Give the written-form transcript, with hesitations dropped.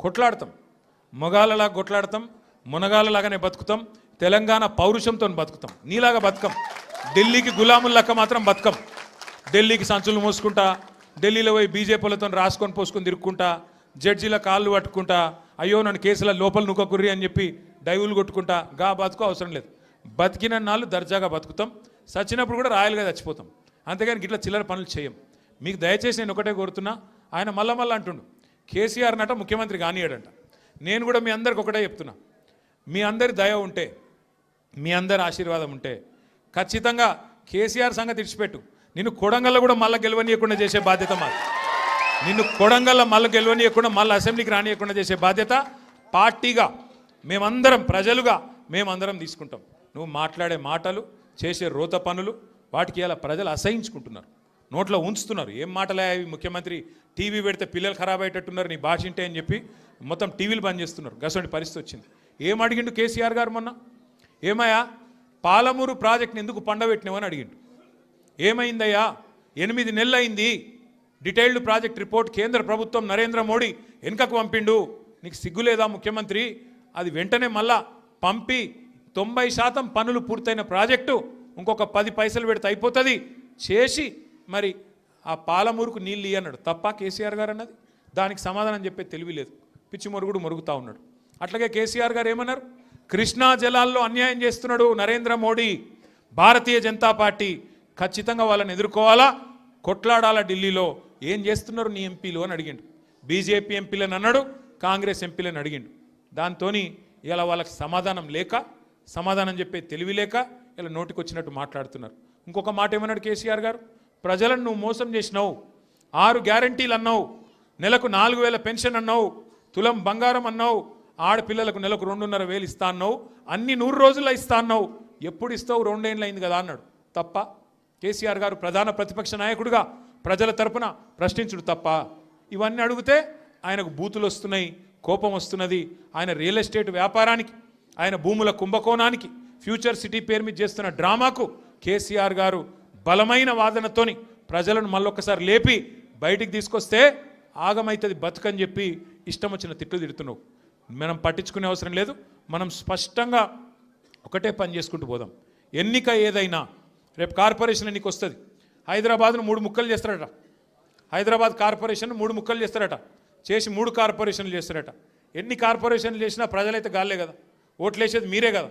కొట్లాడతాం, మొగాలలా కొట్లాడతాం, మునగాలలాగానే బతుకుతాం, తెలంగాణ పౌరుషంతో బతుకుతాం. నీలాగా బతుకం, ఢిల్లీకి గులాముల్లక్క మాత్రం బతుకం. ఢిల్లీకి సంచులు మోసుకుంటా, ఢిల్లీలో పోయి బీజేపీలతో రాసుకొని పోసుకొని తిరుక్కుంటా, జడ్జీల కాళ్ళు పట్టుకుంటా, అయ్యో నన్ను కేసుల లోపల నువ్వుకుర్రి అని చెప్పి డైవులు కొట్టుకుంటా గా బతుకు అవసరం లేదు. బతికిన నాళ్ళు దర్జాగా బతుకుతాం, చచ్చినప్పుడు కూడా రాయలుగా చచ్చిపోతాం. అంతేగాని ఇట్లా చిల్లర పనులు చేయం. మీకు దయచేసి నేను ఒకటే కోరుతున్నా, ఆయన మళ్ళా అంటుండు కేసీఆర్ నట ముఖ్యమంత్రి కానియాడంట. నేను కూడా మీ అందరికి ఒకటే చెప్తున్నా, మీ అందరి దయ ఉంటే, మీ అందరి ఆశీర్వాదం ఉంటే ఖచ్చితంగా కేసీఆర్ సంగతి ఇడిచిపెట్టు, నిన్ను కొడంగల్లో కూడా మళ్ళీ గెలవనీయకుండా చేసే బాధ్యత మాది. నిన్ను కొడంగల్లో మళ్ళీ గెలవనీయకుండా మళ్ళీ అసెంబ్లీకి రానియకుండా చేసే బాధ్యత పార్టీగా మేమందరం, ప్రజలుగా మేమందరం తీసుకుంటాం. నువ్వు మాట్లాడే మాటలు, చేసే రోత పనులు, వాటికి ఇలా ప్రజలు అసహించుకుంటున్నారు, నోట్లో ఉంచుతున్నారు. ఏం మాటలే అవి, ముఖ్యమంత్రి టీవీ పెడితే పిల్లలు ఖరాబ్ అయ్యేటట్టున్నారు నీ భాష ఇంటే అని చెప్పి మొత్తం టీవీలు బంద్ చేస్తున్నారు. గసంటి పరిస్థితి వచ్చింది. ఏం అడిగిండు కేసీఆర్ గారు మొన్న? ఏమయ్యా పాలమూరు ప్రాజెక్ట్ని ఎందుకు పండబెట్టినావని అడిగిండు. ఏమైందయ్యా, 8 నెలలు అయింది, డీటెయిల్డ్ ప్రాజెక్ట్ రిపోర్ట్ కేంద్ర ప్రభుత్వం నరేంద్ర మోడీ వెనుకకు పంపిండు, నీకు సిగ్గులేదా ముఖ్యమంత్రి? అది వెంటనే మళ్ళా పంపి 90% పనులు పూర్తయిన ప్రాజెక్టు ఇంకొక 10 పైసలు పెడితే అయిపోతుంది చేసి మరి ఆ పాలమూరుకు నీళ్ళు అన్నాడు. తప్ప కేసీఆర్ గారు అన్నది? దానికి సమాధానం చెప్పే తెలివి లేదు, పిచ్చి మొరుగుడు మొరుగుతూ ఉన్నాడు. అట్లాగే కేసీఆర్ గారు ఏమన్నారు? కృష్ణా జలాల్లో అన్యాయం చేస్తున్నాడు నరేంద్ర మోడీ, భారతీయ జనతా పార్టీ ఖచ్చితంగా వాళ్ళని ఎదుర్కోవాలా, కొట్లాడాలా. ఢిల్లీలో ఏం చేస్తున్నారు నీ ఎంపీలు అని అడిగిండు. బీజేపీ ఎంపీలను అన్నాడు, కాంగ్రెస్ ఎంపీలను అడిగిండు. దాంతో ఇలా వాళ్ళకి సమాధానం లేక, సమాధానం చెప్పే తెలివి లేక ఇలా నోటికొచ్చినట్టు మాట్లాడుతున్నారు. ఇంకొక మాట ఏమన్నాడు కేసీఆర్ గారు? ప్రజలను నువ్వు మోసం చేసినావు, 6 గ్యారంటీలు అన్నావు, నెలకు 4,000 పెన్షన్ అన్నావు, తులం బంగారం అన్నావు, ఆడపిల్లలకు నెలకు 2,500 ఇస్తా అన్నావు, అన్ని 100 రోజుల్లో ఇస్తా అన్నావు, ఎప్పుడు ఇస్తావు? 2 ఏళ్ళు అయింది కదా అన్నాడు. తప్ప కేసీఆర్ గారు ప్రధాన ప్రతిపక్ష నాయకుడిగా ప్రజల తరపున ప్రశ్నించుడు తప్ప? ఇవన్నీ అడిగితే ఆయనకు బూతులు వస్తున్నాయి, కోపం వస్తున్నది. ఆయన రియల్ ఎస్టేట్ వ్యాపారానికి, ఆయన భూముల కుంభకోణానికి, ఫ్యూచర్ సిటీ పేరు మీద చేస్తున్న డ్రామాకు కేసీఆర్ గారు బలమైన వాదనతోని ప్రజలను మళ్ళొక్కసారి లేపి బయటికి తీసుకొస్తే ఆగమైతుంది బతుకని చెప్పి ఇష్టం వచ్చిన తిట్లు తిడుతున్నావు. మనం పట్టించుకునే అవసరం లేదు. మనం స్పష్టంగా ఒకటే పని చేసుకుంటూ పోదాం. ఎన్నిక ఏదైనా, రేపు కార్పొరేషన్ ఎన్నిక వస్తుంది, హైదరాబాద్ను 3 ముక్కలు చేస్తారట. హైదరాబాద్ కార్పొరేషన్ 3 ముక్కలు చేస్తారట, చేసి 3 కార్పొరేషన్లు చేస్తారట. ఎన్ని కార్పొరేషన్లు చేసినా ప్రజలైతే గాలే కదా, ఓట్లు వేసేది మీరే కదా.